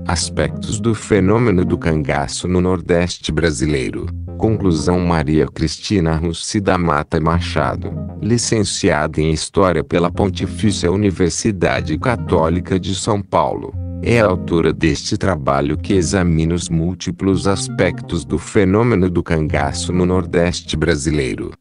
Aspectos do fenômeno do cangaço no Nordeste brasileiro. Conclusão: Maria Cristina Russi da Mata Machado, licenciada em História pela Pontifícia Universidade Católica de São Paulo, é a autora deste trabalho que examina os múltiplos aspectos do fenômeno do cangaço no Nordeste brasileiro.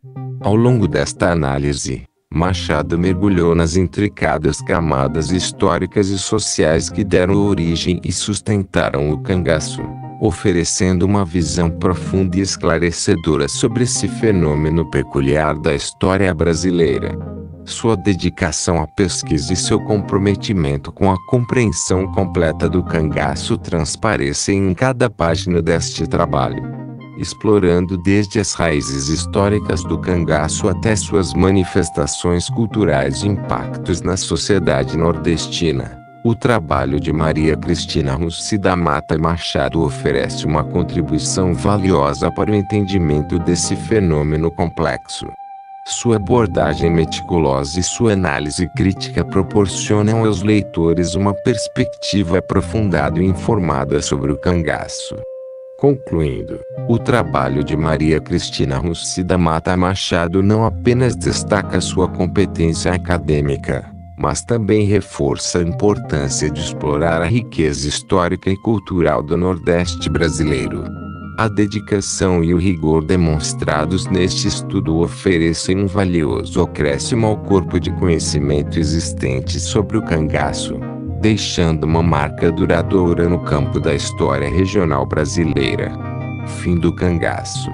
Ao longo desta análise, Machado mergulhou nas intricadas camadas históricas e sociais que deram origem e sustentaram o cangaço, oferecendo uma visão profunda e esclarecedora sobre esse fenômeno peculiar da história brasileira. Sua dedicação à pesquisa e seu comprometimento com a compreensão completa do cangaço transparecem em cada página deste trabalho, explorando desde as raízes históricas do cangaço até suas manifestações culturais e impactos na sociedade nordestina. O trabalho de Maria Cristina Russi da Mata Machado oferece uma contribuição valiosa para o entendimento desse fenômeno complexo. Sua abordagem meticulosa e sua análise crítica proporcionam aos leitores uma perspectiva aprofundada e informada sobre o cangaço. Concluindo, o trabalho de Maria Cristina Russi da Mata Machado não apenas destaca sua competência acadêmica, mas também reforça a importância de explorar a riqueza histórica e cultural do Nordeste brasileiro. A dedicação e o rigor demonstrados neste estudo oferecem um valioso acréscimo ao corpo de conhecimento existente sobre o cangaço, deixando uma marca duradoura no campo da história regional brasileira. Fim do cangaço.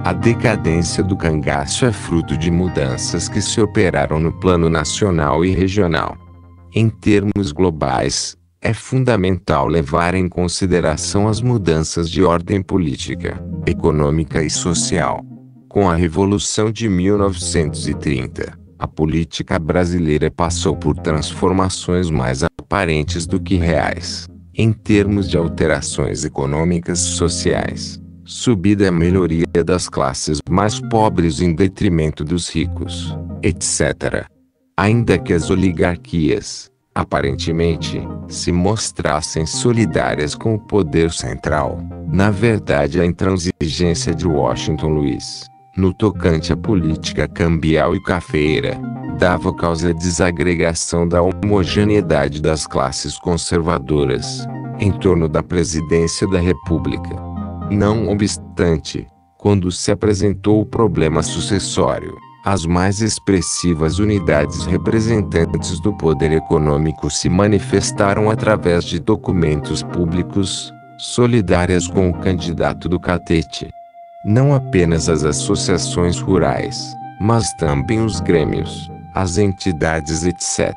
A decadência do cangaço é fruto de mudanças que se operaram no plano nacional e regional. Em termos globais, é fundamental levar em consideração as mudanças de ordem política, econômica e social. Com a Revolução de 1930, a política brasileira passou por transformações mais aparentes do que reais, em termos de alterações econômicas e sociais, subida e melhoria das classes mais pobres em detrimento dos ricos, etc. Ainda que as oligarquias, aparentemente, se mostrassem solidárias com o poder central, na verdade a intransigência de Washington Luiz, no tocante à política cambial e cafeeira, dava causa à desagregação da homogeneidade das classes conservadoras, em torno da presidência da República. Não obstante, quando se apresentou o problema sucessório, as mais expressivas unidades representantes do poder econômico se manifestaram através de documentos públicos, solidárias com o candidato do Catete. Não apenas as associações rurais, mas também os grêmios, as entidades etc.,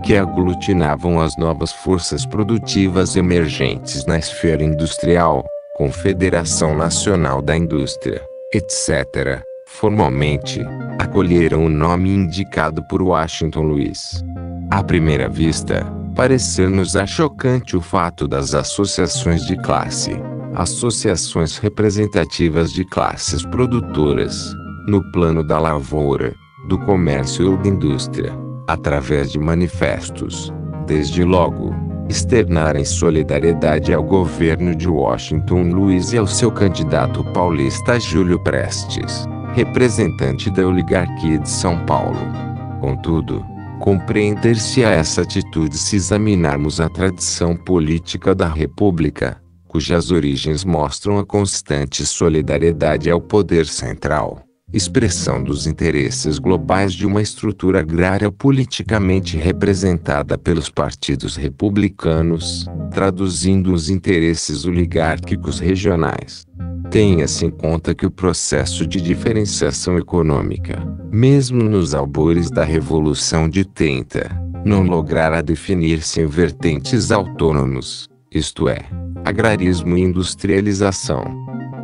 que aglutinavam as novas forças produtivas emergentes na esfera industrial, Confederação Nacional da Indústria, etc., formalmente, acolheram o nome indicado por Washington Luiz. À primeira vista, parecer-nos-á chocante o fato das associações de classe, associações representativas de classes produtoras, no plano da lavoura, do comércio ou da indústria, através de manifestos, desde logo, externarem solidariedade ao governo de Washington Luiz e ao seu candidato paulista Júlio Prestes, representante da oligarquia de São Paulo. Contudo, compreender-se-á essa atitude se examinarmos a tradição política da República, cujas origens mostram a constante solidariedade ao poder central, expressão dos interesses globais de uma estrutura agrária politicamente representada pelos partidos republicanos, traduzindo os interesses oligárquicos regionais. Tenha-se em conta que o processo de diferenciação econômica, mesmo nos albores da Revolução de 30, não lograra definir-se em vertentes autônomos, isto é, agrarismo e industrialização.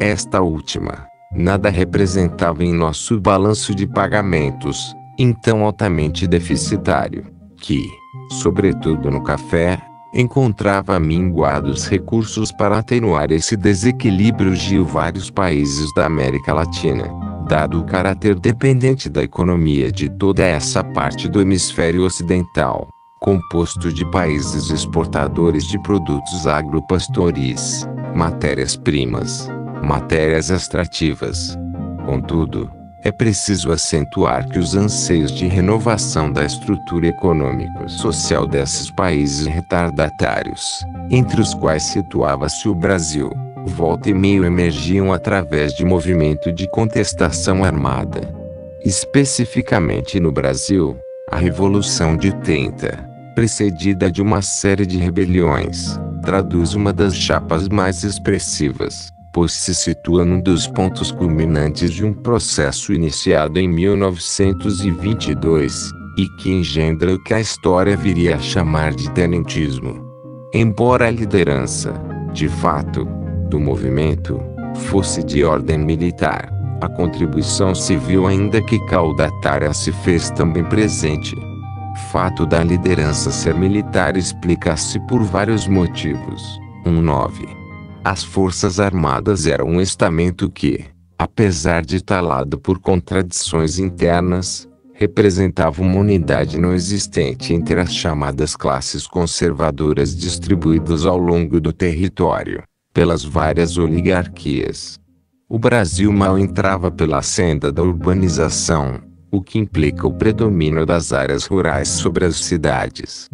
Esta última, nada representava em nosso balanço de pagamentos, então altamente deficitário, que, sobretudo no café, encontrava minguados recursos para atenuar esse desequilíbrio de vários países da América Latina, dado o caráter dependente da economia de toda essa parte do hemisfério ocidental. composto de países exportadores de produtos agropastoris, matérias-primas, matérias extrativas. Contudo, é preciso acentuar que os anseios de renovação da estrutura econômico-social desses países retardatários, entre os quais situava-se o Brasil, volta e meio emergiam através de movimento de contestação armada. Especificamente no Brasil, a Revolução de 30, precedida de uma série de rebeliões, traduz uma das chapas mais expressivas, pois se situa num dos pontos culminantes de um processo iniciado em 1922, e que engendra o que a história viria a chamar de tenentismo. Embora a liderança, de fato, do movimento, fosse de ordem militar, a contribuição civil ainda que caudatária se fez também presente. Fato da liderança ser militar explica-se por vários motivos. 9. As Forças Armadas eram um estamento que, apesar de talado por contradições internas, representava uma unidade não existente entre as chamadas classes conservadoras distribuídas ao longo do território, pelas várias oligarquias. O Brasil mal entrava pela senda da urbanização, o que implica o predomínio das áreas rurais sobre as cidades.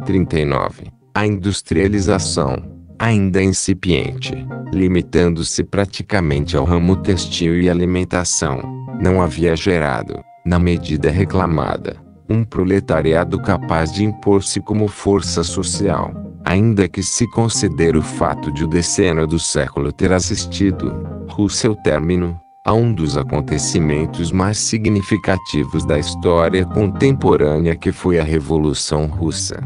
39. A industrialização, ainda incipiente, limitando-se praticamente ao ramo têxtil e alimentação, não havia gerado, na medida reclamada, um proletariado capaz de impor-se como força social, ainda que se considere o fato de o decênio do século ter assistido, seu término, a um dos acontecimentos mais significativos da história contemporânea que foi a Revolução Russa.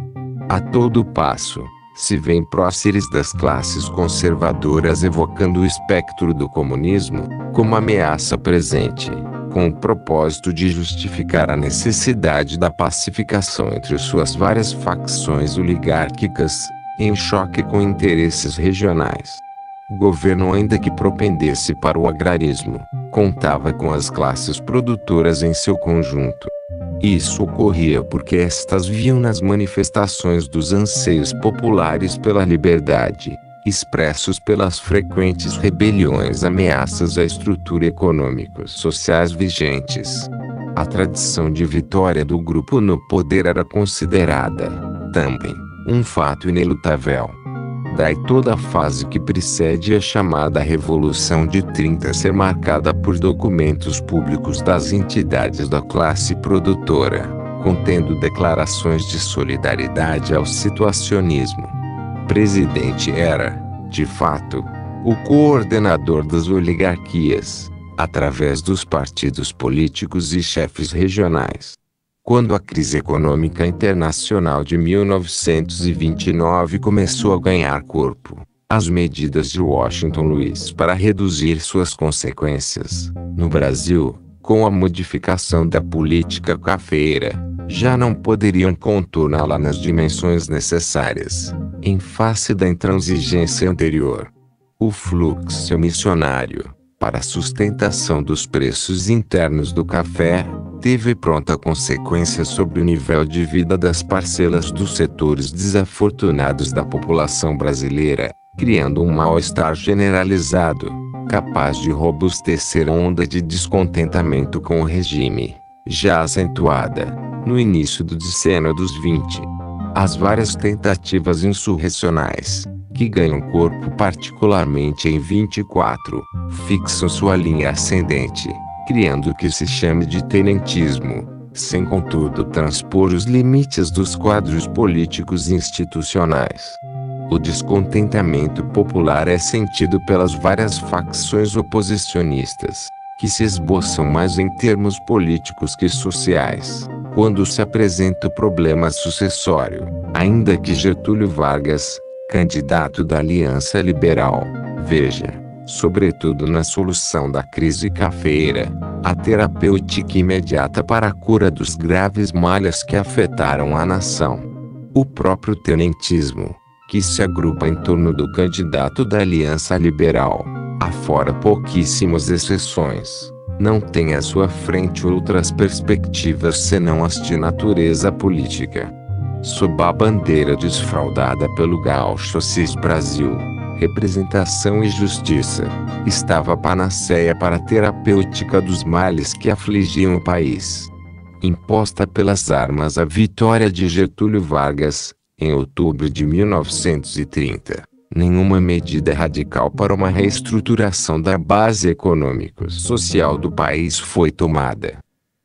A todo passo, se vêem próceres das classes conservadoras evocando o espectro do comunismo, como ameaça presente, com o propósito de justificar a necessidade da pacificação entre suas várias facções oligárquicas, em choque com interesses regionais. O governo, ainda que propendesse para o agrarismo, contava com as classes produtoras em seu conjunto. Isso ocorria porque estas viam nas manifestações dos anseios populares pela liberdade, expressos pelas frequentes rebeliões ameaças à estrutura econômico-sociais vigentes. A tradição de vitória do grupo no poder era considerada, também, um fato inelutável. Daí toda a fase que precede a chamada Revolução de 30 ser marcada por documentos públicos das entidades da classe produtora, contendo declarações de solidariedade ao situacionismo. O presidente era, de fato, o coordenador das oligarquias, através dos partidos políticos e chefes regionais. Quando a crise econômica internacional de 1929 começou a ganhar corpo, as medidas de Washington Luiz para reduzir suas consequências, no Brasil, com a modificação da política cafeeira, já não poderiam contorná-la nas dimensões necessárias, em face da intransigência anterior. O fluxo missionário, para a sustentação dos preços internos do café, teve pronta consequência sobre o nível de vida das parcelas dos setores desafortunados da população brasileira, criando um mal-estar generalizado, capaz de robustecer a onda de descontentamento com o regime, já acentuada, no início do decênio dos 20. As várias tentativas insurrecionais, que ganham corpo particularmente em 24, fixam sua linha ascendente, criando o que se chama de tenentismo, sem contudo transpor os limites dos quadros políticos e institucionais. O descontentamento popular é sentido pelas várias facções oposicionistas, que se esboçam mais em termos políticos que sociais, quando se apresenta o problema sucessório, ainda que Getúlio Vargas, candidato da Aliança Liberal, veja, sobretudo na solução da crise cafeeira, a terapêutica imediata para a cura dos graves males que afetaram a nação. O próprio tenentismo, que se agrupa em torno do candidato da Aliança Liberal, afora pouquíssimas exceções, não tem à sua frente outras perspectivas senão as de natureza política. sob a bandeira desfraldada pelo gaúcho Assis Brasil, representação e justiça, estava a panaceia para a terapêutica dos males que afligiam o país. Imposta pelas armas a vitória de Getúlio Vargas, em outubro de 1930, nenhuma medida radical para uma reestruturação da base econômico-social do país foi tomada.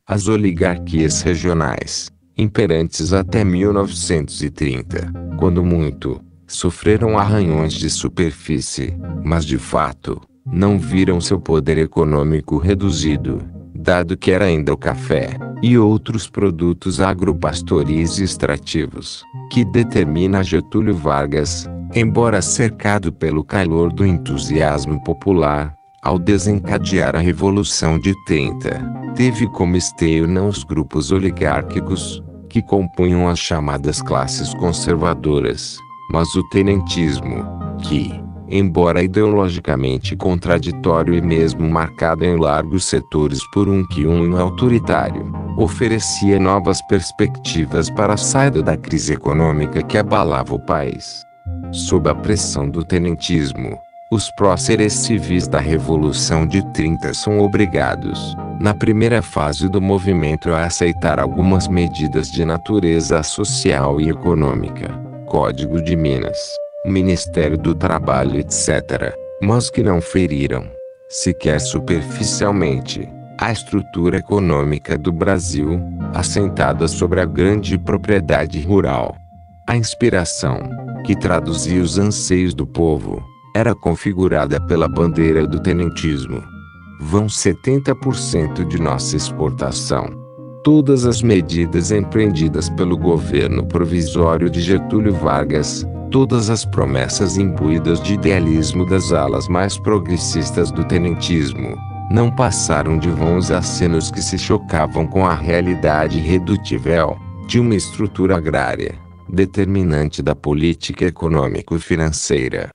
As oligarquias regionais, imperantes até 1930, quando muito, sofreram arranhões de superfície, mas de fato, não viram seu poder econômico reduzido, dado que era ainda o café, e outros produtos agropastoris e extrativos, que determina Getúlio Vargas, embora cercado pelo calor do entusiasmo popular, ao desencadear a Revolução de 30, teve como esteio não os grupos oligárquicos, que compunham as chamadas classes conservadoras, mas o tenentismo, que, embora ideologicamente contraditório e mesmo marcado em largos setores por um cunho autoritário, oferecia novas perspectivas para a saída da crise econômica que abalava o país. Sob a pressão do tenentismo, os próceres civis da Revolução de 30 são obrigados, na primeira fase do movimento, a aceitar algumas medidas de natureza social e econômica, Código de Minas, Ministério do Trabalho, etc., mas que não feriram, sequer superficialmente, a estrutura econômica do Brasil, assentada sobre a grande propriedade rural. A inspiração, que traduzia os anseios do povo, era configurada pela bandeira do tenentismo. Vão 70% de nossa exportação. Todas as medidas empreendidas pelo governo provisório de Getúlio Vargas, todas as promessas imbuídas de idealismo das alas mais progressistas do tenentismo, não passaram de vãos acenos que se chocavam com a realidade irredutível de uma estrutura agrária, determinante da política econômico-financeira.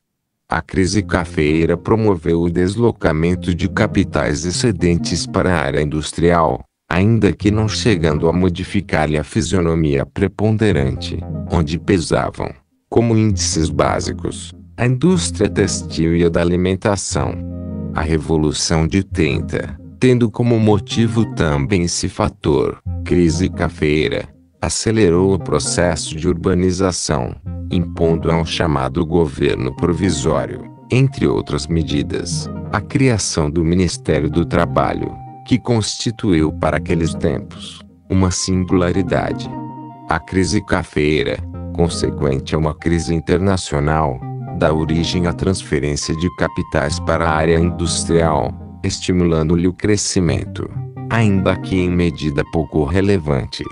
A crise cafeeira promoveu o deslocamento de capitais excedentes para a área industrial, ainda que não chegando a modificar-lhe a fisionomia preponderante, onde pesavam, como índices básicos, a indústria têxtil e a da alimentação. A Revolução de 30, tendo como motivo também esse fator, crise cafeeira, acelerou o processo de urbanização, impondo ao chamado governo provisório, entre outras medidas, a criação do Ministério do Trabalho, que constituiu para aqueles tempos uma singularidade. A crise cafeeira, consequente a uma crise internacional, dá origem à transferência de capitais para a área industrial, estimulando-lhe o crescimento, ainda que em medida pouco relevante.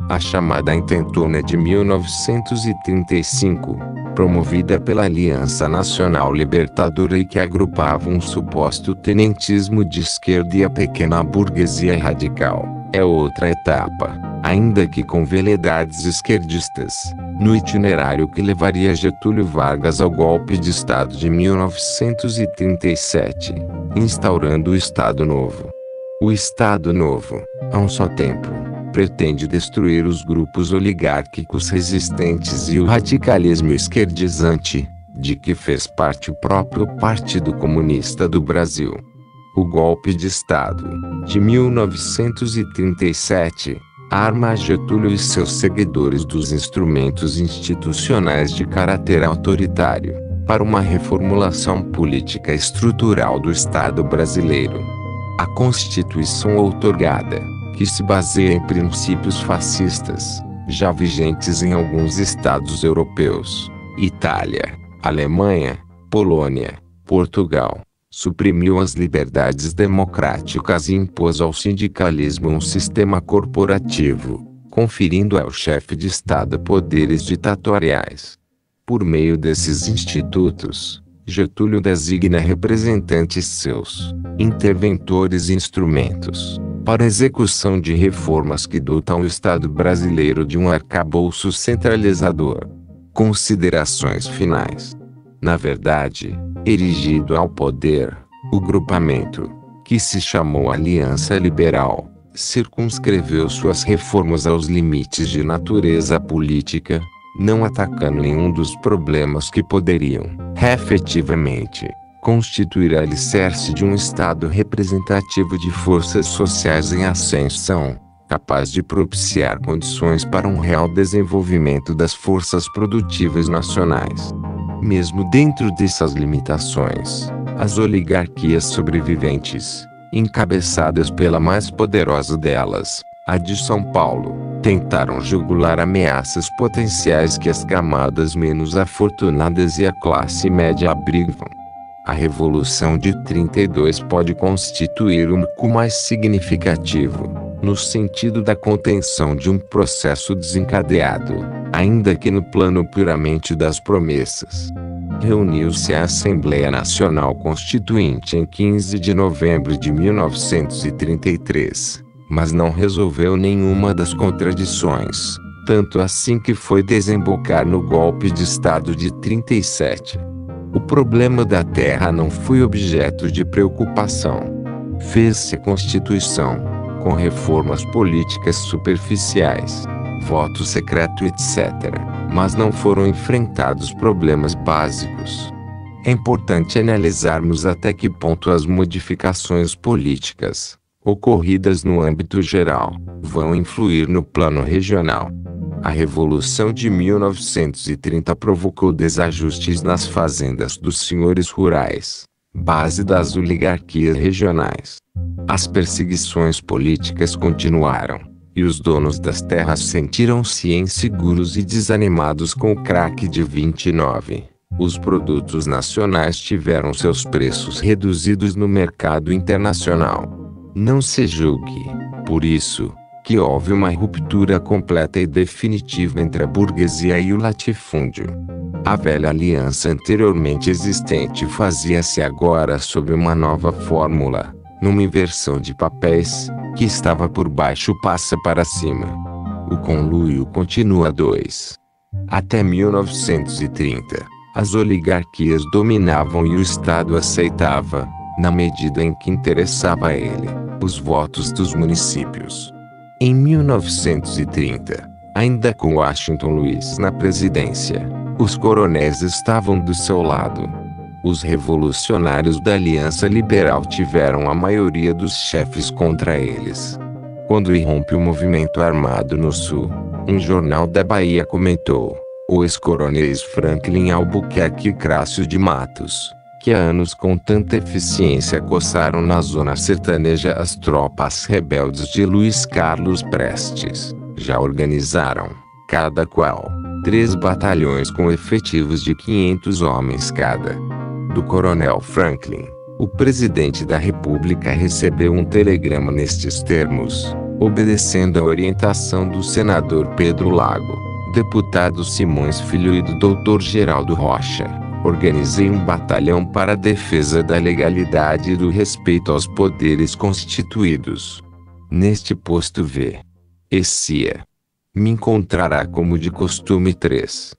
A chamada Intentona de 1935, promovida pela Aliança Nacional Libertadora e que agrupava um suposto tenentismo de esquerda e a pequena burguesia radical, é outra etapa, ainda que com veleidades esquerdistas, no itinerário que levaria Getúlio Vargas ao golpe de Estado de 1937, instaurando o Estado Novo. O Estado Novo, a um só tempo, pretende destruir os grupos oligárquicos resistentes e o radicalismo esquerdizante, de que fez parte o próprio Partido Comunista do Brasil. O golpe de Estado, de 1937, arma Getúlio e seus seguidores dos instrumentos institucionais de caráter autoritário, para uma reformulação política estrutural do Estado brasileiro. A Constituição outorgada, que se baseia em princípios fascistas, já vigentes em alguns estados europeus, Itália, Alemanha, Polônia, Portugal, suprimiu as liberdades democráticas e impôs ao sindicalismo um sistema corporativo, conferindo ao chefe de Estado poderes ditatoriais. Por meio desses institutos, Getúlio designa representantes seus, interventores e instrumentos, para a execução de reformas que dotam o Estado brasileiro de um arcabouço centralizador. Considerações finais. Na verdade, erigido ao poder, o grupamento, que se chamou Aliança Liberal, circunscreveu suas reformas aos limites de natureza política, não atacando nenhum dos problemas que poderiam, efetivamente, constituir alicerce de um Estado representativo de forças sociais em ascensão, capaz de propiciar condições para um real desenvolvimento das forças produtivas nacionais. Mesmo dentro dessas limitações, as oligarquias sobreviventes, encabeçadas pela mais poderosa delas, a de São Paulo, tentaram jugular ameaças potenciais que as camadas menos afortunadas e a classe média abrigavam. A Revolução de 32 pode constituir um marco mais significativo, no sentido da contenção de um processo desencadeado, ainda que no plano puramente das promessas. Reuniu-se a Assembleia Nacional Constituinte em 15 de novembro de 1933, mas não resolveu nenhuma das contradições, tanto assim que foi desembocar no golpe de Estado de 37. O problema da terra não foi objeto de preocupação. Fez-se a Constituição, com reformas políticas superficiais, voto secreto etc., mas não foram enfrentados problemas básicos. É importante analisarmos até que ponto as modificações políticas, ocorridas no âmbito geral, vão influir no plano regional. A Revolução de 1930 provocou desajustes nas fazendas dos senhores rurais, base das oligarquias regionais. As perseguições políticas continuaram, e os donos das terras sentiram-se inseguros e desanimados com o craque de 29. Os produtos nacionais tiveram seus preços reduzidos no mercado internacional. Não se julgue, por isso, que houve uma ruptura completa e definitiva entre a burguesia e o latifúndio. A velha aliança anteriormente existente fazia-se agora sob uma nova fórmula, numa inversão de papéis, que estava por baixo passa para cima. O conluio continua 2. Até 1930, as oligarquias dominavam e o Estado aceitava, na medida em que interessava a ele, os votos dos municípios. Em 1930, ainda com Washington Luiz na presidência, os coronéis estavam do seu lado. Os revolucionários da Aliança Liberal tiveram a maioria dos chefes contra eles. Quando irrompe o movimento armado no Sul, um jornal da Bahia comentou: os coronéis Franklin Albuquerque e Crácio de Matos, que há anos com tanta eficiência coçaram na zona sertaneja as tropas rebeldes de Luiz Carlos Prestes, já organizaram, cada qual, 3 batalhões com efetivos de 500 homens cada. Do coronel Franklin, o presidente da República recebeu um telegrama nestes termos, obedecendo à orientação do senador Pedro Lago, deputado Simões Filho e do doutor Geraldo Rocha. Organizei um batalhão para a defesa da legalidade e do respeito aos poderes constituídos. Neste posto V. Cia. Me encontrará como de costume 3.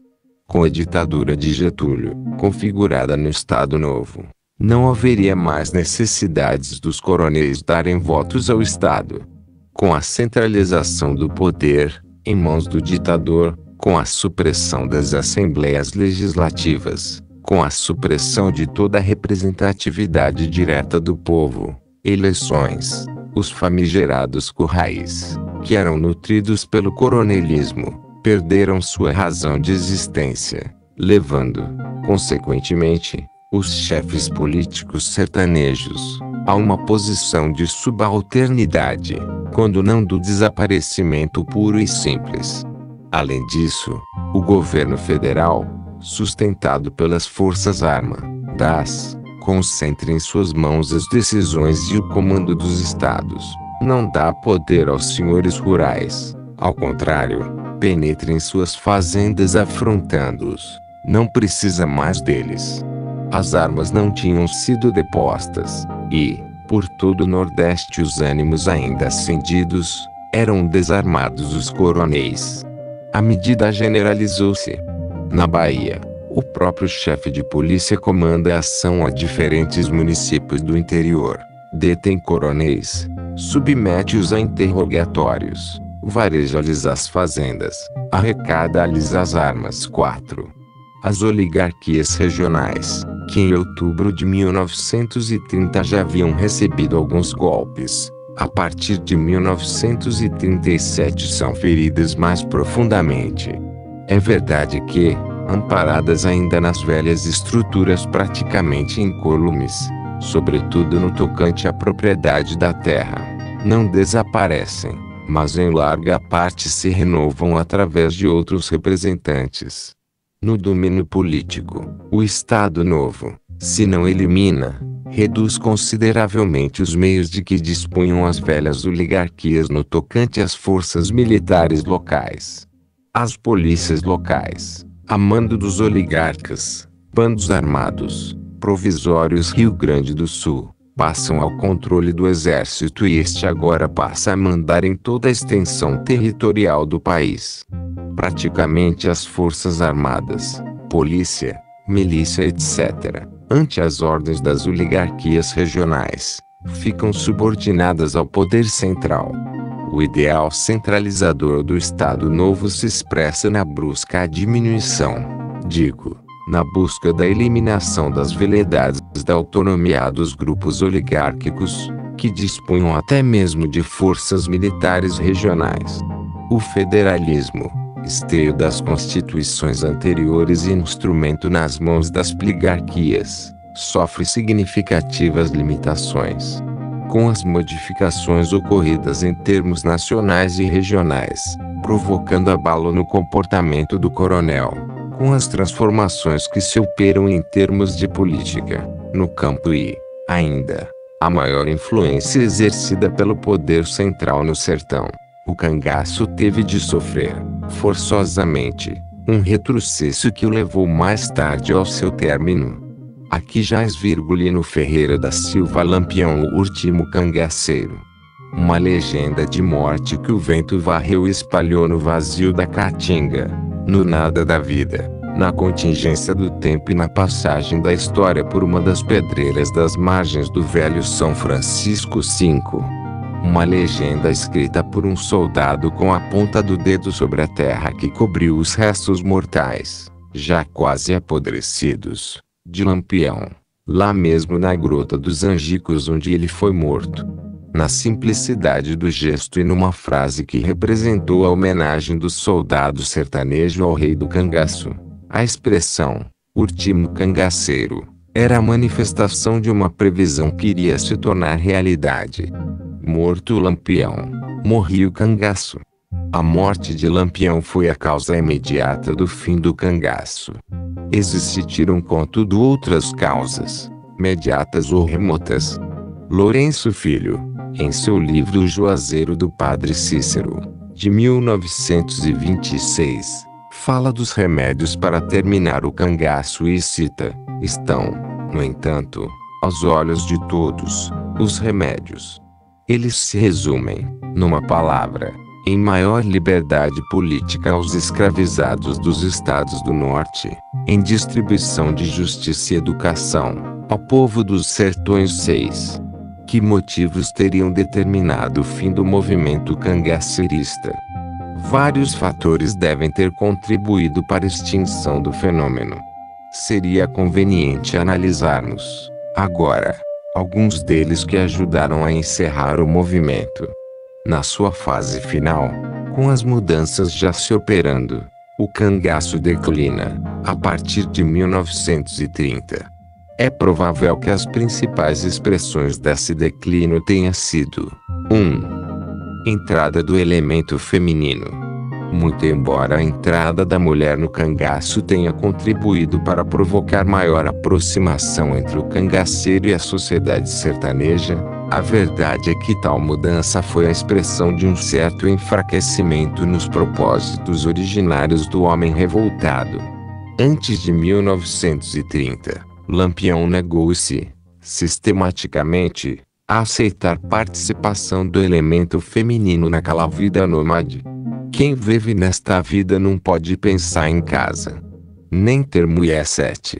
Com a ditadura de Getúlio, configurada no Estado Novo, não haveria mais necessidades dos coronéis darem votos ao Estado. Com a centralização do poder, em mãos do ditador, com a supressão das assembleias legislativas, com a supressão de toda a representatividade direta do povo, eleições, os famigerados currais, que eram nutridos pelo coronelismo, perderam sua razão de existência, levando, consequentemente, os chefes políticos sertanejos a uma posição de subalternidade, quando não do desaparecimento puro e simples. Além disso, o governo federal, sustentado pelas Forças Armadas, concentra em suas mãos as decisões e o comando dos estados, não dá poder aos senhores rurais, ao contrário, penetra em suas fazendas afrontando-os, não precisa mais deles. As armas não tinham sido depostas, e, por todo o Nordeste os ânimos ainda acendidos, eram desarmados os coronéis. A medida generalizou-se. Na Bahia, o próprio chefe de polícia comanda a ação a diferentes municípios do interior, detém coronéis, submete-os a interrogatórios, vareja-lhes as fazendas, arrecada-lhes as armas. 4. As oligarquias regionais, que em outubro de 1930 já haviam recebido alguns golpes, a partir de 1937 são feridas mais profundamente. É verdade que, amparadas ainda nas velhas estruturas praticamente incólumes, sobretudo no tocante à propriedade da terra, não desaparecem, mas em larga parte se renovam através de outros representantes. No domínio político, o Estado Novo, se não elimina, reduz consideravelmente os meios de que dispunham as velhas oligarquias no tocante às forças militares locais. As polícias locais, a mando dos oligarcas, bandos armados, provisórios Rio Grande do Sul, passam ao controle do exército e este agora passa a mandar em toda a extensão territorial do país. Praticamente as forças armadas, polícia, milícia etc., ante as ordens das oligarquias regionais, ficam subordinadas ao poder central. O ideal centralizador do Estado Novo se expressa na brusca diminuição, na busca da eliminação das veleidades da autonomia dos grupos oligárquicos, que dispunham até mesmo de forças militares regionais. O federalismo, esteio das constituições anteriores e instrumento nas mãos das pligarquias, sofre significativas limitações. Com as modificações ocorridas em termos nacionais e regionais, provocando abalo no comportamento do coronel, com as transformações que se operam em termos de política, no campo e, ainda, a maior influência exercida pelo poder central no sertão, o cangaço teve de sofrer, forçosamente, um retrocesso que o levou mais tarde ao seu término. Aqui jaz Virgulino Ferreira da Silva Lampião, o último cangaceiro. Uma legenda de morte que o vento varreu e espalhou no vazio da caatinga, no nada da vida, na contingência do tempo e na passagem da história por uma das pedreiras das margens do velho São Francisco V. Uma legenda escrita por um soldado com a ponta do dedo sobre a terra que cobriu os restos mortais, já quase apodrecidos, de Lampião, lá mesmo na Grota dos Angicos onde ele foi morto. Na simplicidade do gesto e numa frase que representou a homenagem do soldado sertanejo ao rei do cangaço, a expressão, último cangaceiro, era a manifestação de uma previsão que iria se tornar realidade. Morto o Lampião, morria o cangaço. A morte de Lampião foi a causa imediata do fim do cangaço. Existiram contudo outras causas, imediatas ou remotas. Lourenço Filho, em seu livro O Juazeiro do Padre Cícero, de 1926, fala dos remédios para terminar o cangaço e cita: estão, no entanto, aos olhos de todos, os remédios. Eles se resumem, numa palavra, em maior liberdade política aos escravizados dos estados do norte, em distribuição de justiça e educação, ao povo dos sertões. 6. Que motivos teriam determinado o fim do movimento cangaceirista? Vários fatores devem ter contribuído para a extinção do fenômeno. Seria conveniente analisarmos, agora, alguns deles que ajudaram a encerrar o movimento. Na sua fase final, com as mudanças já se operando, o cangaço declina, a partir de 1930. É provável que as principais expressões desse declínio tenham sido: 1. Entrada do elemento feminino. Muito embora a entrada da mulher no cangaço tenha contribuído para provocar maior aproximação entre o cangaceiro e a sociedade sertaneja, a verdade é que tal mudança foi a expressão de um certo enfraquecimento nos propósitos originários do homem revoltado. Antes de 1930, Lampião negou-se, sistematicamente, a aceitar participação do elemento feminino naquela vida nômade. Quem vive nesta vida não pode pensar em casa. nem ter mulher 7.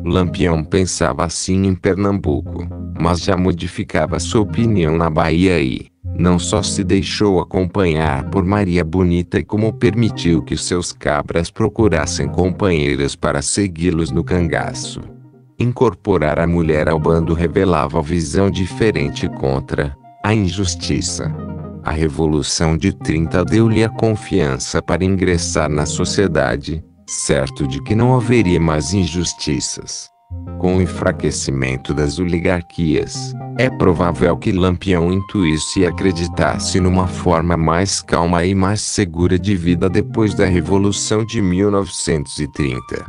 Lampião pensava assim em Pernambuco, mas já modificava sua opinião na Bahia e não só se deixou acompanhar por Maria Bonita, como permitiu que seus cabras procurassem companheiras para segui-los no cangaço. Incorporar a mulher ao bando revelava visão diferente contra a injustiça. A Revolução de 30 deu-lhe a confiança para ingressar na sociedade, certo de que não haveria mais injustiças. Com o enfraquecimento das oligarquias, é provável que Lampião intuísse e acreditasse numa forma mais calma e mais segura de vida depois da Revolução de 1930.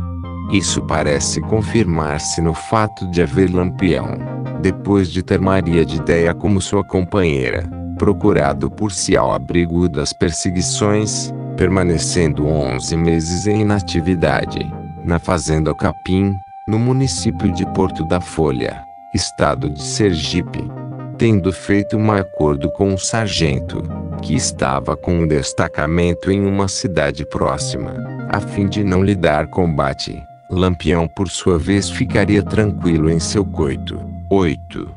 Isso parece confirmar-se no fato de haver Lampião, depois de ter Maria de Déia como sua companheira, procurado por si ao abrigo das perseguições, permanecendo 11 meses em inatividade, na fazenda Capim, no município de Porto da Folha, estado de Sergipe, tendo feito um acordo com um sargento, que estava com um destacamento em uma cidade próxima, a fim de não lhe dar combate. Lampião por sua vez ficaria tranquilo em seu coito. 8.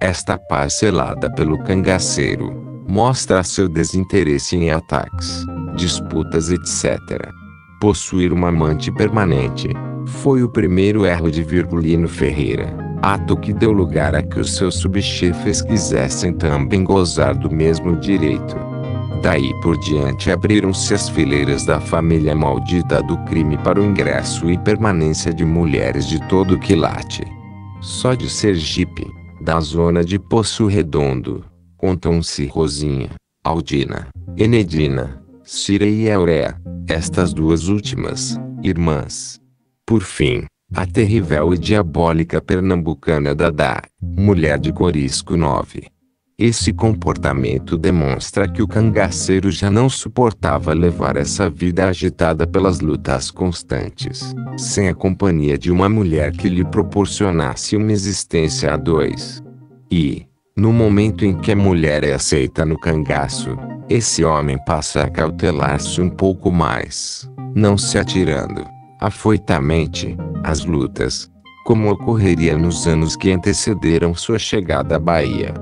Esta paz selada pelo cangaceiro mostra seu desinteresse em ataques, disputas etc. Possuir uma amante permanente foi o primeiro erro de Virgulino Ferreira, ato que deu lugar a que os seus subchefes quisessem também gozar do mesmo direito. Daí por diante abriram-se as fileiras da família maldita do crime para o ingresso e permanência de mulheres de todo o quilate. Só de Sergipe, da zona de Poço Redondo, contam-se Rosinha, Aldina, Enedina, Cira e Auréa, estas duas últimas, irmãs. Por fim, a terrível e diabólica pernambucana Dadá, mulher de Corisco 9. Esse comportamento demonstra que o cangaceiro já não suportava levar essa vida agitada pelas lutas constantes, sem a companhia de uma mulher que lhe proporcionasse uma existência a dois. E, no momento em que a mulher é aceita no cangaço, esse homem passa a cautelar-se um pouco mais, não se atirando afoitamente às lutas, como ocorreria nos anos que antecederam sua chegada à Bahia.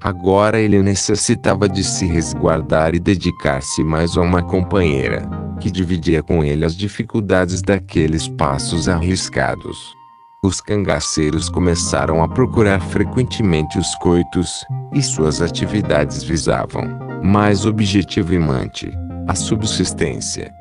Agora ele necessitava de se resguardar e dedicar-se mais a uma companheira, que dividia com ele as dificuldades daqueles passos arriscados. Os cangaceiros começaram a procurar frequentemente os coitos, e suas atividades visavam, mais objetivamente, a subsistência.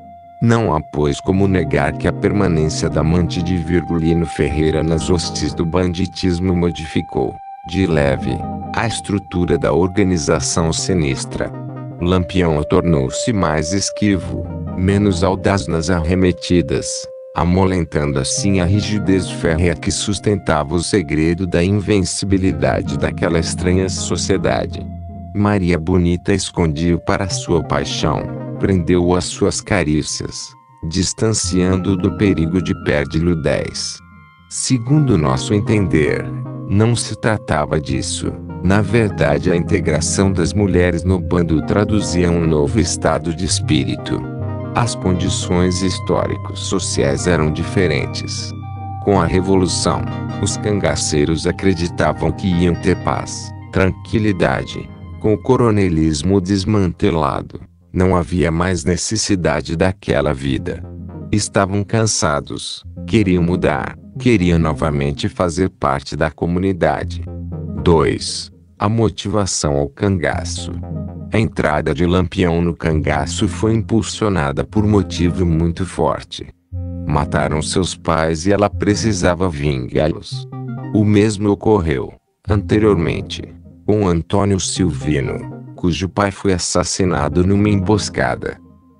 Não há pois como negar que a permanência da amante de Virgulino Ferreira nas hostes do banditismo modificou, de leve, a estrutura da organização sinistra. Lampião tornou-se mais esquivo, menos audaz nas arremetidas, amolentando assim a rigidez férrea que sustentava o segredo da invencibilidade daquela estranha sociedade. Maria Bonita escondia-o para sua paixão, prendeu-o às suas carícias, distanciando-o do perigo de perde-lhe 10. Segundo nosso entender, não se tratava disso. Na verdade, a integração das mulheres no bando traduzia um novo estado de espírito. As condições histórico-sociais eram diferentes. Com a Revolução, os cangaceiros acreditavam que iam ter paz, tranquilidade. Com o coronelismo desmantelado, não havia mais necessidade daquela vida. Estavam cansados, queriam mudar, queriam novamente fazer parte da comunidade. 2. A motivação ao cangaço. A entrada de Lampião no cangaço foi impulsionada por motivo muito forte. Mataram seus pais e ela precisava vingá-los. O mesmo ocorreu, anteriormente, com Antônio Silvino, cujo pai foi assassinado numa emboscada.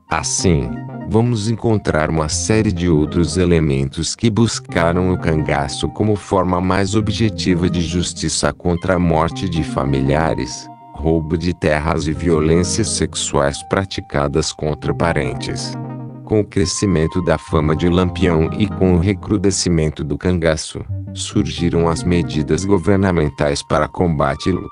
Assim, vamos encontrar uma série de outros elementos que buscaram o cangaço como forma mais objetiva de justiça contra a morte de familiares, roubo de terras e violências sexuais praticadas contra parentes. Com o crescimento da fama de Lampião e com o recrudescimento do cangaço, surgiram as medidas governamentais para combate-lo.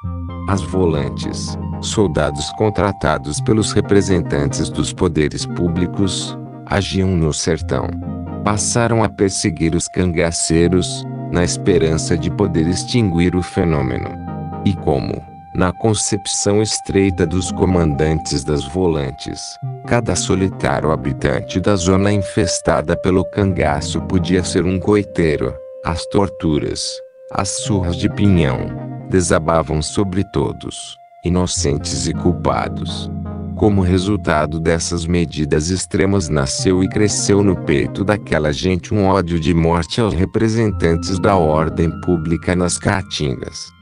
As volantes, soldados contratados pelos representantes dos poderes públicos, agiam no sertão. passaram a perseguir os cangaceiros, na esperança de poder extinguir o fenômeno. E como, na concepção estreita dos comandantes das volantes, cada solitário habitante da zona infestada pelo cangaço podia ser um coiteiro, as torturas, as surras de pinhão, desabavam sobre todos, inocentes e culpados. Como resultado dessas medidas extremas nasceu e cresceu no peito daquela gente um ódio de morte aos representantes da ordem pública nas caatingas.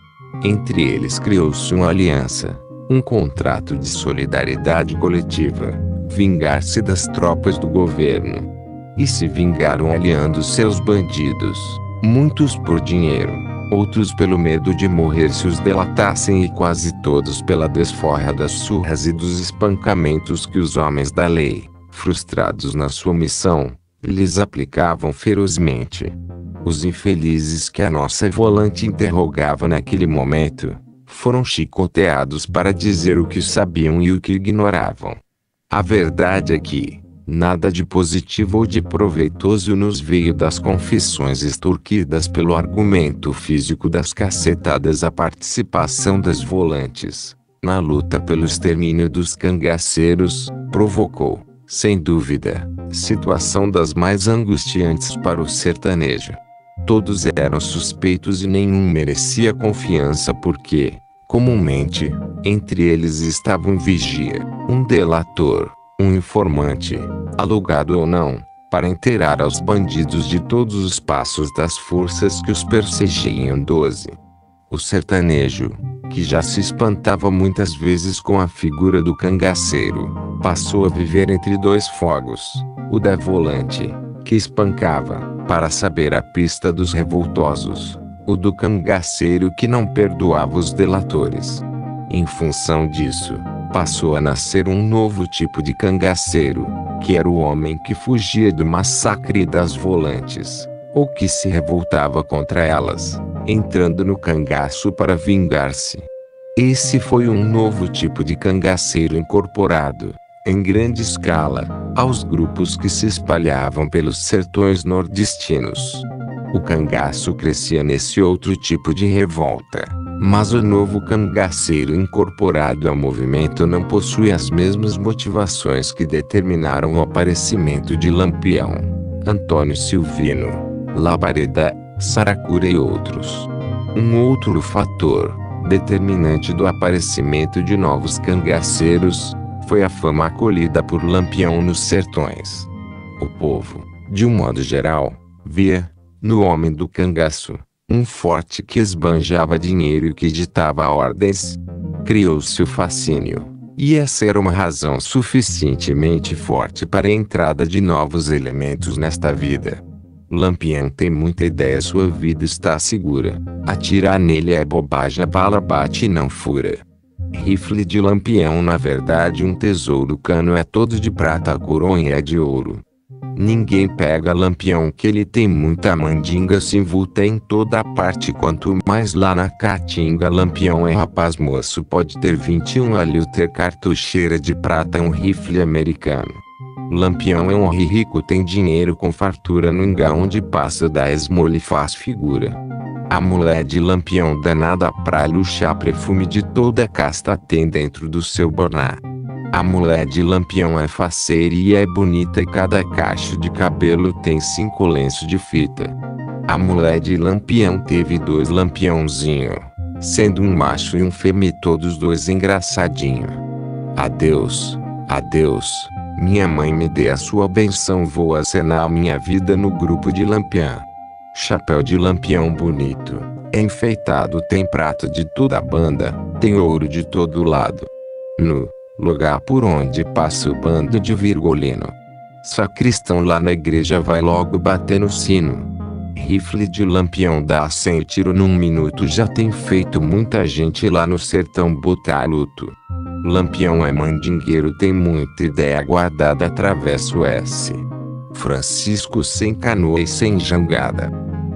Entre eles criou-se uma aliança, um contrato de solidariedade coletiva, vingar-se das tropas do governo. E se vingaram aliando seus bandidos, muitos por dinheiro, outros pelo medo de morrer se os delatassem e quase todos pela desforra das surras e dos espancamentos que os homens da lei, frustrados na sua missão, lhes aplicavam ferozmente. Os infelizes que a nossa volante interrogava naquele momento, foram chicoteados para dizer o que sabiam e o que ignoravam. A verdade é que, nada de positivo ou de proveitoso nos veio das confissões extorquidas pelo argumento físico das cacetadas. A participação das volantes, na luta pelo extermínio dos cangaceiros, provocou, sem dúvida, situação das mais angustiantes para o sertanejo. Todos eram suspeitos e nenhum merecia confiança porque, comumente, entre eles estava um vigia, um delator, um informante, alugado ou não, para inteirar aos bandidos de todos os passos das forças que os perseguiam. 12. O sertanejo, que já se espantava muitas vezes com a figura do cangaceiro, passou a viver entre dois fogos, o da volante, que espancava, para saber a pista dos revoltosos, o do cangaceiro que não perdoava os delatores. Em função disso, passou a nascer um novo tipo de cangaceiro, que era o homem que fugia do massacre das volantes, ou que se revoltava contra elas, entrando no cangaço para vingar-se. Esse foi um novo tipo de cangaceiro incorporado, em grande escala, aos grupos que se espalhavam pelos sertões nordestinos. O cangaço crescia nesse outro tipo de revolta, mas o novo cangaceiro incorporado ao movimento não possui as mesmas motivações que determinaram o aparecimento de Lampião, Antônio Silvino, Labareda, Saracura e outros. Um outro fator, determinante do aparecimento de novos cangaceiros, foi a fama acolhida por Lampião nos sertões. O povo, de um modo geral, via, no homem do cangaço, um forte que esbanjava dinheiro e que ditava ordens. Criou-se o fascínio, e essa era uma razão suficientemente forte para a entrada de novos elementos nesta vida. Lampião tem muita ideia, sua vida está segura, atirar nele é bobagem, a bala bate e não fura. Rifle de Lampião, na verdade um tesouro, o cano é todo de prata, a coronha é de ouro. Ninguém pega Lampião que ele tem muita mandinga, se invulta em toda parte, quanto mais lá na caatinga. Lampião é rapaz moço, pode ter 21 ali ou ter cartucheira de prata, um rifle americano. Lampião é um rico, tem dinheiro com fartura, no enga onde passa dá esmola e faz figura. A mulher de Lampião danada pra luxar, perfume de toda casta tem dentro do seu borná. A mulher de Lampião é faceira e é bonita, e cada cacho de cabelo tem 5 lenços de fita. A mulher de Lampião teve 2 lampiãozinho, sendo um macho e um fêmea, todos 2 engraçadinho. Adeus, adeus, minha mãe me dê a sua benção, vou acenar minha vida no grupo de Lampião. Chapéu de Lampião bonito, é enfeitado, tem prata de toda a banda, tem ouro de todo lado. No lugar por onde passa o bando de virgulino, sacristão lá na igreja vai logo bater no sino. Rifle de Lampião dá 100 tiros num minuto, já tem feito muita gente lá no sertão botar luto. Lampião é mandingueiro, tem muita ideia guardada, atravessa o S. Francisco sem canoa e sem jangada.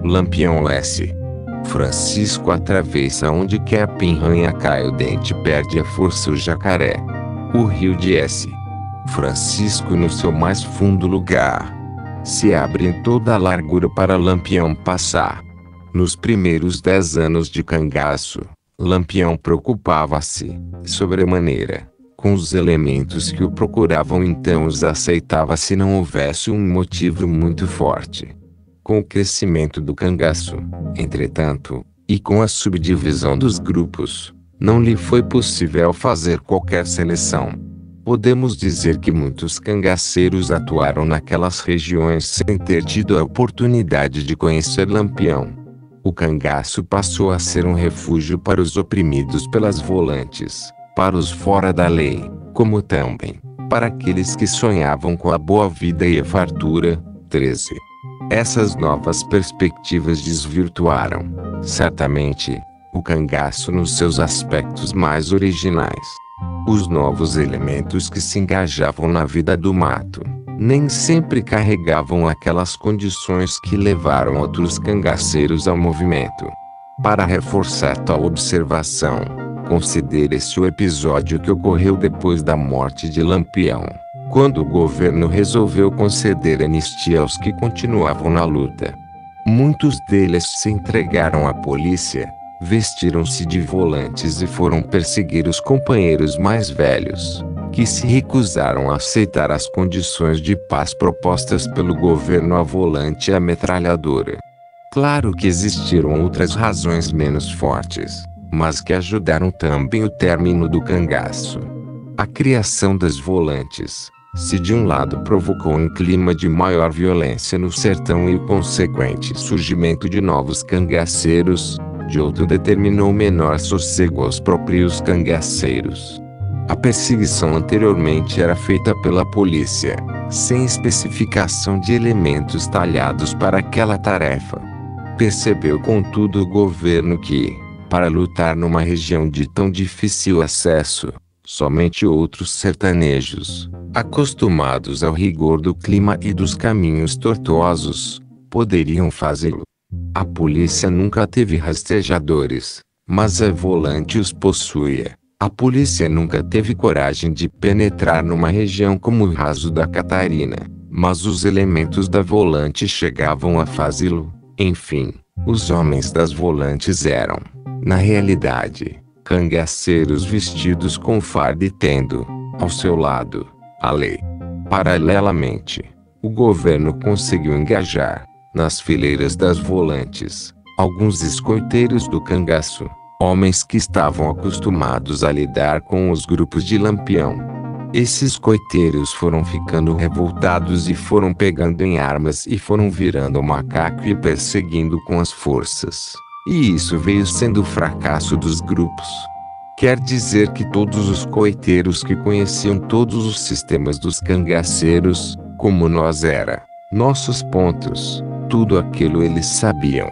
Lampião S. Francisco atravessa onde quer, a pinranha cai o dente, perde a força o jacaré. O rio de S. Francisco no seu mais fundo lugar. se abre em toda a largura para Lampião passar. Nos primeiros 10 anos de cangaço, Lampião preocupava-se, sobremaneira, com os elementos que o procuravam, então os aceitava se não houvesse um motivo muito forte. Com o crescimento do cangaço, entretanto, e com a subdivisão dos grupos, não lhe foi possível fazer qualquer seleção. Podemos dizer que muitos cangaceiros atuaram naquelas regiões sem ter tido a oportunidade de conhecer Lampião. O cangaço passou a ser um refúgio para os oprimidos pelas volantes, para os fora da lei, como também para aqueles que sonhavam com a boa vida e a fartura. 13. Essas novas perspectivas desvirtuaram, certamente, o cangaço nos seus aspectos mais originais. Os novos elementos que se engajavam na vida do mato, nem sempre carregavam aquelas condições que levaram outros cangaceiros ao movimento. Para reforçar tal observação, considere-se o episódio que ocorreu depois da morte de Lampião, quando o governo resolveu conceder anistia aos que continuavam na luta. Muitos deles se entregaram à polícia, vestiram-se de volantes e foram perseguir os companheiros mais velhos, que se recusaram a aceitar as condições de paz propostas pelo governo à volante e à metralhadora. Claro que existiram outras razões menos fortes, mas que ajudaram também o término do cangaço. A criação das volantes, se de um lado provocou um clima de maior violência no sertão e o consequente surgimento de novos cangaceiros, de outro determinou menor sossego aos próprios cangaceiros. A perseguição anteriormente era feita pela polícia, sem especificação de elementos talhados para aquela tarefa. Percebeu contudo o governo que, para lutar numa região de tão difícil acesso, somente outros sertanejos, acostumados ao rigor do clima e dos caminhos tortuosos, poderiam fazê-lo. A polícia nunca teve rastejadores, mas a volante os possuía. A polícia nunca teve coragem de penetrar numa região como o raso da Catarina, mas os elementos da volante chegavam a fazê-lo. Enfim, os homens das volantes eram, na realidade, cangaceiros vestidos com farda e tendo, ao seu lado, a lei. Paralelamente, o governo conseguiu engajar, nas fileiras das volantes, alguns escoiteiros do cangaço, homens que estavam acostumados a lidar com os grupos de Lampião. Esses coiteiros foram ficando revoltados e foram pegando em armas e foram virando macaco e perseguindo com as forças. E isso veio sendo o fracasso dos grupos. Quer dizer que todos os coiteiros que conheciam todos os sistemas dos cangaceiros, como nós era, nossos pontos, tudo aquilo eles sabiam.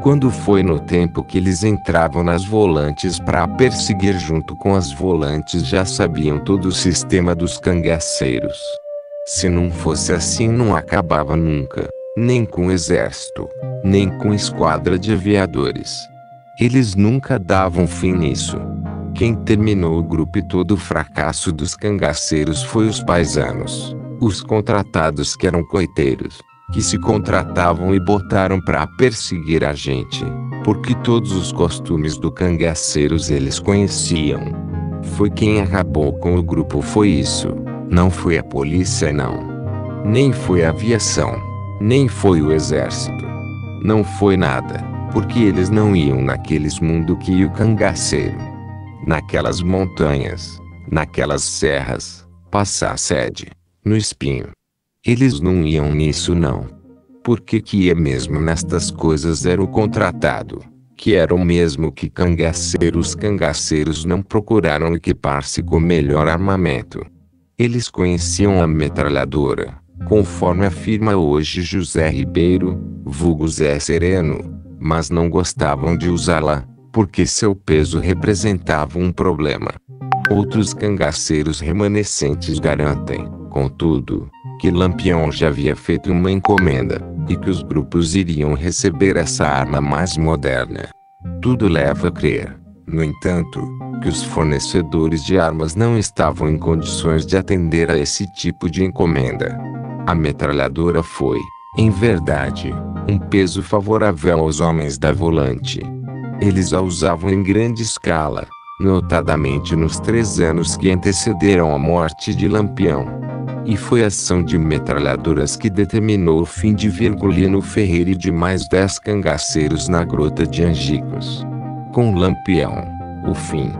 Quando foi no tempo que eles entravam nas volantes para perseguir junto com as volantes, já sabiam todo o sistema dos cangaceiros. Se não fosse assim, não acabava nunca, nem com exército, nem com esquadra de aviadores. Eles nunca davam fim nisso. Quem terminou o grupo e todo o fracasso dos cangaceiros foi os paisanos, os contratados que eram coiteiros, que se contratavam e botaram para perseguir a gente, porque todos os costumes do cangaceiros eles conheciam. Foi quem acabou com o grupo, foi isso. Não foi a polícia, não. Nem foi a aviação. Nem foi o exército. Não foi nada, porque eles não iam naqueles mundos que ia o cangaceiro. Naquelas montanhas, naquelas serras, passar sede, no espinho. Eles não iam nisso não. Porque que ia mesmo nestas coisas era o contratado, que era o mesmo que cangaceiros. Os cangaceiros não procuraram equipar-se com melhor armamento. Eles conheciam a metralhadora, conforme afirma hoje José Ribeiro, vulgo Zé Sereno, mas não gostavam de usá-la, porque seu peso representava um problema. Outros cangaceiros remanescentes garantem, contudo, que Lampião já havia feito uma encomenda, e que os grupos iriam receber essa arma mais moderna. Tudo leva a crer, no entanto, que os fornecedores de armas não estavam em condições de atender a esse tipo de encomenda. A metralhadora foi, em verdade, um peso favorável aos homens da Volante. Eles a usavam em grande escala, notadamente nos 3 anos que antecederam a morte de Lampião. E foi a ação de metralhadoras que determinou o fim de Virgulino Ferreira e de mais 10 cangaceiros na Grota de Angicos. Com Lampião, o fim.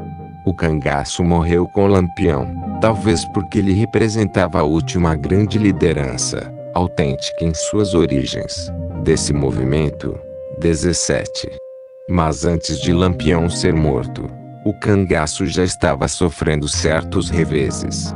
O cangaço morreu com Lampião, talvez porque ele representava a última grande liderança, autêntica em suas origens, desse movimento. 17. Mas antes de Lampião ser morto, o cangaço já estava sofrendo certos reveses.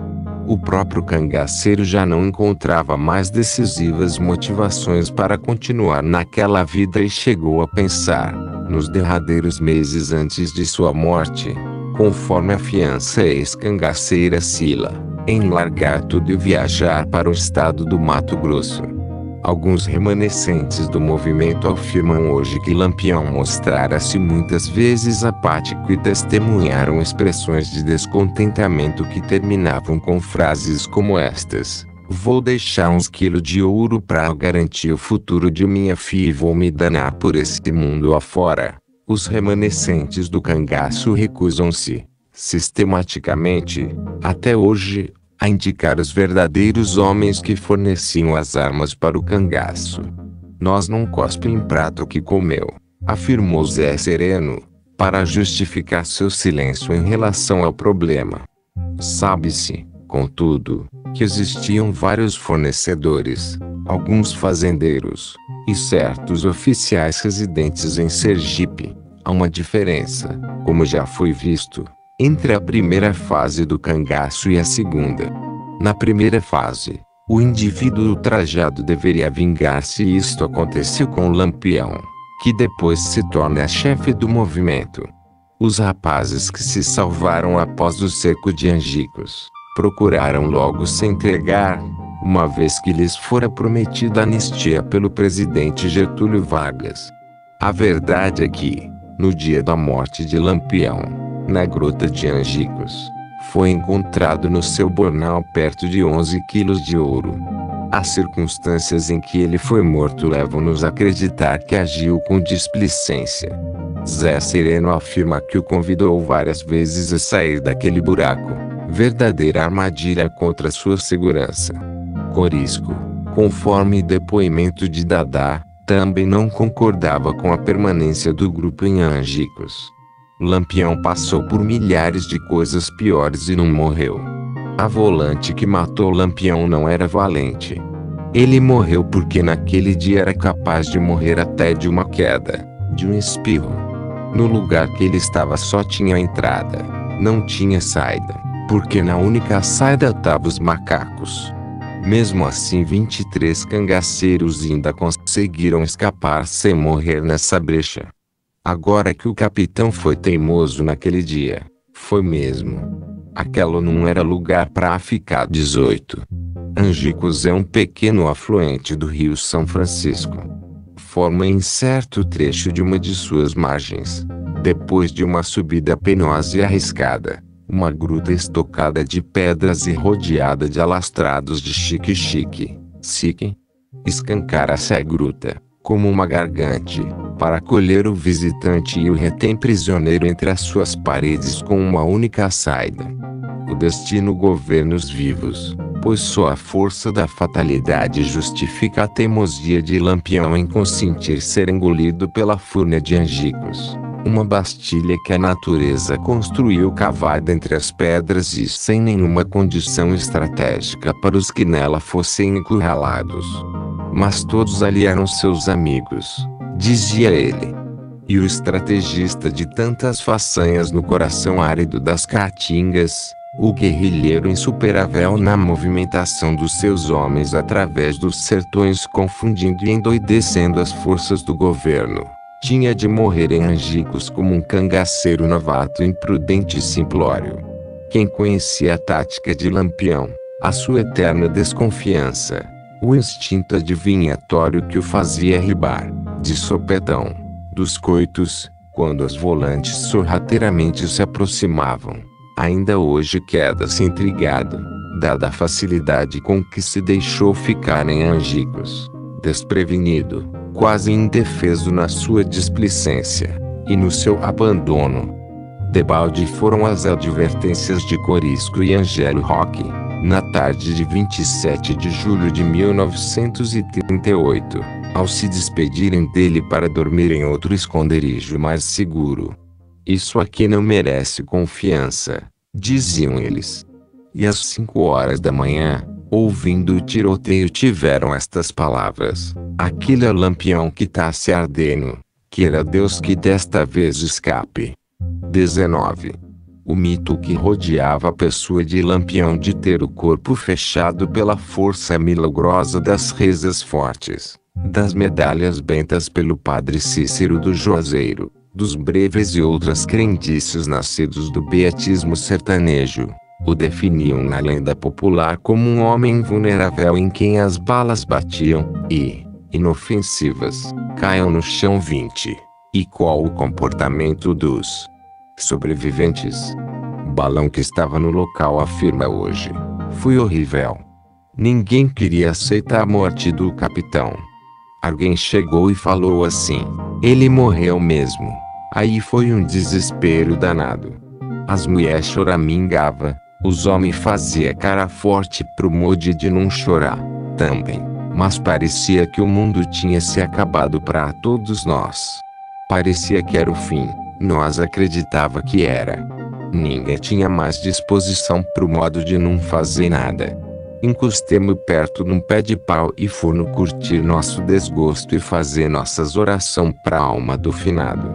O próprio cangaceiro já não encontrava mais decisivas motivações para continuar naquela vida e chegou a pensar, nos derradeiros meses antes de sua morte, conforme a fiança ex-cangaceira Sila, em largar tudo e viajar para o estado do Mato Grosso. Alguns remanescentes do movimento afirmam hoje que Lampião mostrara-se muitas vezes apático e testemunharam expressões de descontentamento que terminavam com frases como estas: "Vou deixar uns quilos de ouro para garantir o futuro de minha filha e vou me danar por esse mundo afora." Os remanescentes do cangaço recusam-se, sistematicamente, até hoje, a indicar os verdadeiros homens que forneciam as armas para o cangaço. "Nós não cospe em prato que comeu", afirmou Zé Sereno, para justificar seu silêncio em relação ao problema. Sabe-se, contudo, que existiam vários fornecedores, alguns fazendeiros, e certos oficiais residentes em Sergipe. Há uma diferença, como já foi visto, entre a primeira fase do cangaço e a segunda. Na primeira fase, o indivíduo ultrajado deveria vingar-se e isto aconteceu com Lampião, que depois se torna chefe do movimento. Os rapazes que se salvaram após o cerco de Angicos, procuraram logo se entregar, uma vez que lhes fora prometida anistia pelo presidente Getúlio Vargas. A verdade é que, no dia da morte de Lampião, na Grota de Angicos, foi encontrado no seu bornal perto de 11 quilos de ouro. As circunstâncias em que ele foi morto levam-nos a acreditar que agiu com displicência. Zé Sereno afirma que o convidou várias vezes a sair daquele buraco, verdadeira armadilha contra sua segurança. Corisco, conforme depoimento de Dadá, também não concordava com a permanência do grupo em Angicos. Lampião passou por milhares de coisas piores e não morreu. A Volante que matou Lampião não era valente. Ele morreu porque naquele dia era capaz de morrer até de uma queda, de um espirro. No lugar que ele estava só tinha entrada, não tinha saída, porque na única saída estavam os macacos. Mesmo assim 23 cangaceiros ainda conseguiram escapar sem morrer nessa brecha. Agora que o capitão foi teimoso naquele dia, foi mesmo. Aquela não era lugar para ficar. 18. Angicos é um pequeno afluente do rio São Francisco. Forma em certo trecho de uma de suas margens, depois de uma subida penosa e arriscada, uma gruta estocada de pedras e rodeada de alastrados de xique-xique. Escancara-se a gruta, como uma gargante, para acolher o visitante e o retém prisioneiro entre as suas paredes com uma única saída. O destino governa os vivos, pois só a força da fatalidade justifica a teimosia de Lampião em consentir ser engolido pela fúria de Angicos, uma bastilha que a natureza construiu cavada entre as pedras e sem nenhuma condição estratégica para os que nela fossem encurralados. Mas todos ali eram seus amigos, dizia ele. E o estrategista de tantas façanhas no coração árido das caatingas, o guerrilheiro insuperável na movimentação dos seus homens através dos sertões confundindo e endoidecendo as forças do governo, tinha de morrer em Angicos como um cangaceiro novato imprudente e simplório. Quem conhecia a tática de Lampião, a sua eterna desconfiança, o instinto adivinhatório que o fazia ribar, de sopetão, dos coitos, quando as volantes sorrateiramente se aproximavam, ainda hoje queda-se intrigado, dada a facilidade com que se deixou ficar em Angicos, desprevenido, quase indefeso na sua displicência, e no seu abandono. Debalde foram as advertências de Corisco e Angelo Roque, na tarde de 27 de julho de 1938, ao se despedirem dele para dormir em outro esconderijo mais seguro. Isso aqui não merece confiança, diziam eles. E às 5 horas da manhã, ouvindo o tiroteio, tiveram estas palavras: aquele é o lampião que tá se ardendo, queira Deus que desta vez escape. 19. O mito que rodeava a pessoa de Lampião de ter o corpo fechado pela força milagrosa das rezas fortes, das medalhas bentas pelo padre Cícero do Juazeiro, dos breves e outras crendices nascidos do beatismo sertanejo, o definiam na lenda popular como um homem invulnerável em quem as balas batiam e, inofensivas, caiam no chão 20. E qual o comportamento dos sobreviventes? Balão que estava no local afirma hoje: foi horrível. Ninguém queria aceitar a morte do capitão. Alguém chegou e falou assim: ele morreu mesmo. Aí foi um desespero danado. As mulheres choramingavam, os homens faziam cara forte pro modo de não chorar, também. Mas parecia que o mundo tinha se acabado para todos nós. Parecia que era o fim, nós acreditava que era. Ninguém tinha mais disposição pro modo de não fazer nada. Encostemos perto num pé de pau e fomos curtir nosso desgosto e fazer nossas orações pra alma do finado.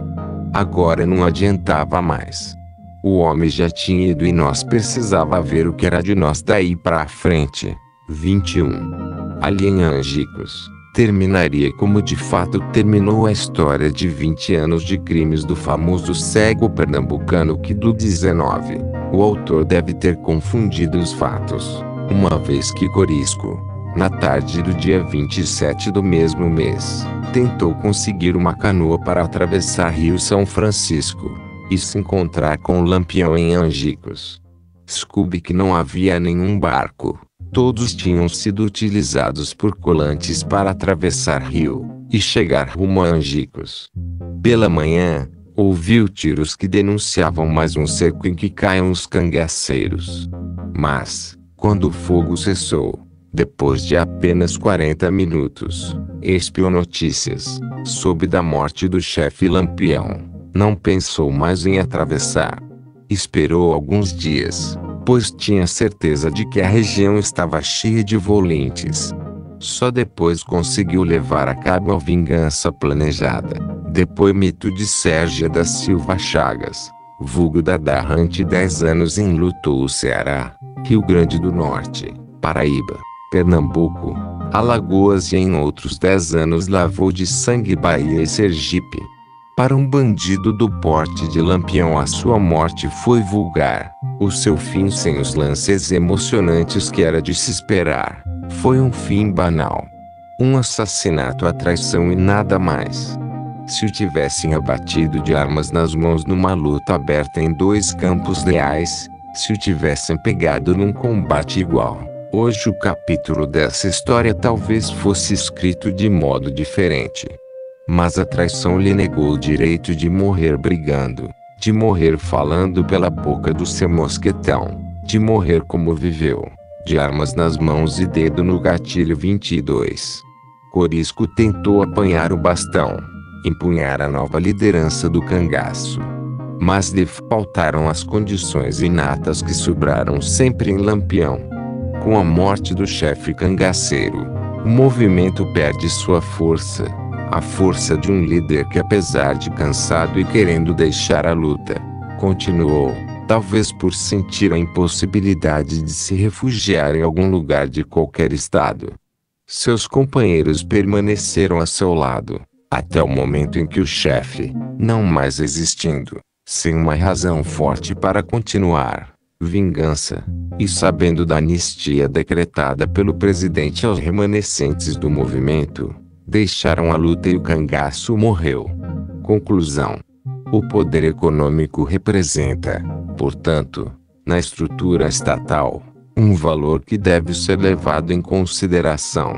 Agora não adiantava mais. O homem já tinha ido e nós precisava ver o que era de nós daí pra frente. 21. Ali em Angicos, terminaria como de fato terminou a história de 20 anos de crimes do famoso cego pernambucano que do 19. O autor deve ter confundido os fatos, uma vez que Corisco, na tarde do dia 27 do mesmo mês, tentou conseguir uma canoa para atravessar Rio São Francisco e se encontrar com o Lampião em Angicos. Descobre que não havia nenhum barco. Todos tinham sido utilizados por colantes para atravessar rio e chegar rumo a Angicos. Pela manhã, ouviu tiros que denunciavam mais um cerco em que caíam os cangaceiros. Mas, quando o fogo cessou, depois de apenas 40 minutos, espiou notícias, soube da morte do chefe Lampião. Não pensou mais em atravessar. Esperou alguns dias, pois tinha certeza de que a região estava cheia de volantes. Só depois conseguiu levar a cabo a vingança planejada. Depoimento de Sérgia da Silva Chagas, vulgo Dadá, durante 10 anos enlutou o Ceará, Rio Grande do Norte, Paraíba, Pernambuco, Alagoas e em outros 10 anos lavou de sangue Bahia e Sergipe. Para um bandido do porte de Lampião a sua morte foi vulgar, o seu fim sem os lances emocionantes que era de se esperar, foi um fim banal. Um assassinato à traição e nada mais. Se o tivessem abatido de armas nas mãos numa luta aberta em 2 campos reais, se o tivessem pegado num combate igual, hoje o capítulo dessa história talvez fosse escrito de modo diferente. Mas a traição lhe negou o direito de morrer brigando, de morrer falando pela boca do seu mosquetão, de morrer como viveu, de armas nas mãos e dedo no gatilho. 22. Corisco tentou apanhar o bastão, empunhar a nova liderança do cangaço. Mas lhe faltaram as condições inatas que sobraram sempre em Lampião. Com a morte do chefe cangaceiro, o movimento perde sua força. A força de um líder que, apesar de cansado e querendo deixar a luta, continuou, talvez por sentir a impossibilidade de se refugiar em algum lugar de qualquer estado. Seus companheiros permaneceram a seu lado, até o momento em que o chefe, não mais existindo, sem uma razão forte para continuar, vingança, e sabendo da anistia decretada pelo presidente aos remanescentes do movimento, deixaram a luta e o cangaço morreu. Conclusão. O poder econômico representa, portanto, na estrutura estatal, um valor que deve ser levado em consideração.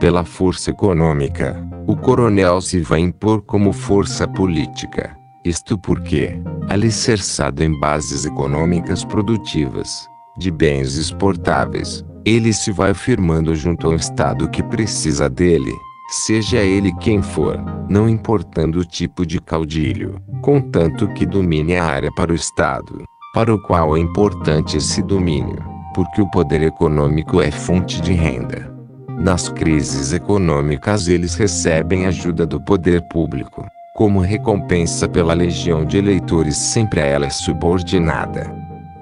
Pela força econômica, o coronel se vai impor como força política. Isto porque, alicerçado em bases econômicas produtivas, de bens exportáveis, ele se vai firmando junto ao Estado que precisa dele, seja ele quem for, não importando o tipo de caudilho, contanto que domine a área para o Estado, para o qual é importante esse domínio, porque o poder econômico é fonte de renda. Nas crises econômicas eles recebem ajuda do poder público, como recompensa pela legião de eleitores sempre a ela subordinada.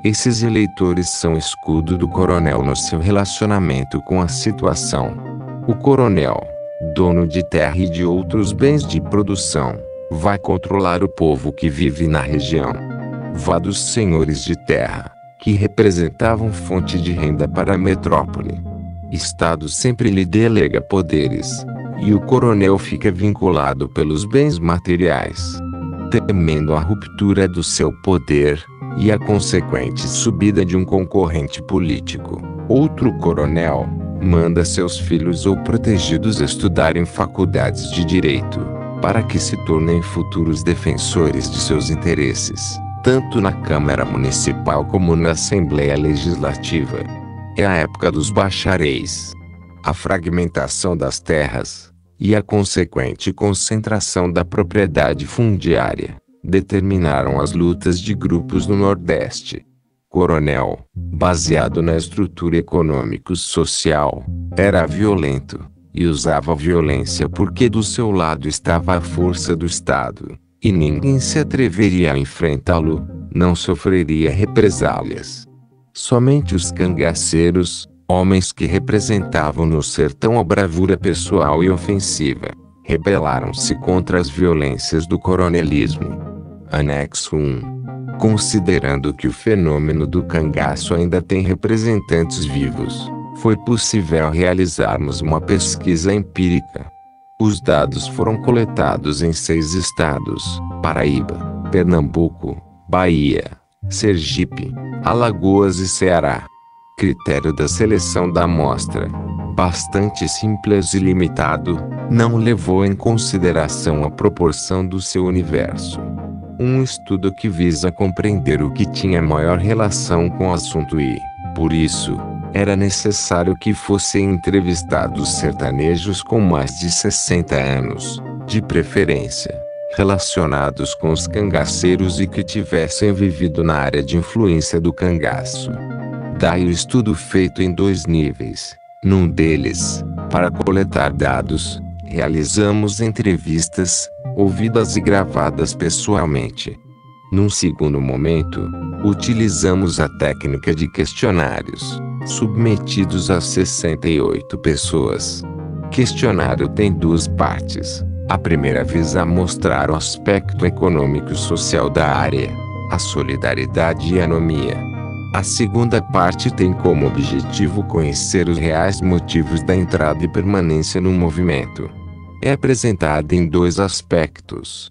Esses eleitores são escudo do coronel no seu relacionamento com a situação. O coronel, dono de terra e de outros bens de produção, vai controlar o povo que vive na região. Vá dos senhores de terra, que representavam fonte de renda para a metrópole. Estado sempre lhe delega poderes, e o coronel fica vinculado pelos bens materiais. Temendo a ruptura do seu poder, e a consequente subida de um concorrente político, outro coronel manda seus filhos ou protegidos estudar em faculdades de direito, para que se tornem futuros defensores de seus interesses, tanto na Câmara Municipal como na Assembleia Legislativa. É a época dos bacharéis. A fragmentação das terras, e a consequente concentração da propriedade fundiária, determinaram as lutas de grupos no Nordeste. Coronel, baseado na estrutura econômico-social, era violento, e usava a violência porque do seu lado estava a força do Estado, e ninguém se atreveria a enfrentá-lo, não sofreria represálias. Somente os cangaceiros, homens que representavam no sertão a bravura pessoal e ofensiva, rebelaram-se contra as violências do coronelismo. Anexo 1. Considerando que o fenômeno do cangaço ainda tem representantes vivos, foi possível realizarmos uma pesquisa empírica. Os dados foram coletados em 6 estados: Paraíba, Pernambuco, Bahia, Sergipe, Alagoas e Ceará. Critério da seleção da amostra, bastante simples e limitado, não levou em consideração a proporção do seu universo. Um estudo que visa compreender o que tinha maior relação com o assunto e, por isso, era necessário que fossem entrevistados sertanejos com mais de 60 anos, de preferência, relacionados com os cangaceiros e que tivessem vivido na área de influência do cangaço. Daí o estudo feito em 2 níveis. Num deles, para coletar dados, realizamos entrevistas, ouvidas e gravadas pessoalmente. Num segundo momento, utilizamos a técnica de questionários, submetidos a 68 pessoas. Questionário tem 2 partes. A primeira visa mostrar o aspecto econômico e social da área, a solidariedade e a anomia. A segunda parte tem como objetivo conhecer os reais motivos da entrada e permanência no movimento. É apresentada em 2 aspectos.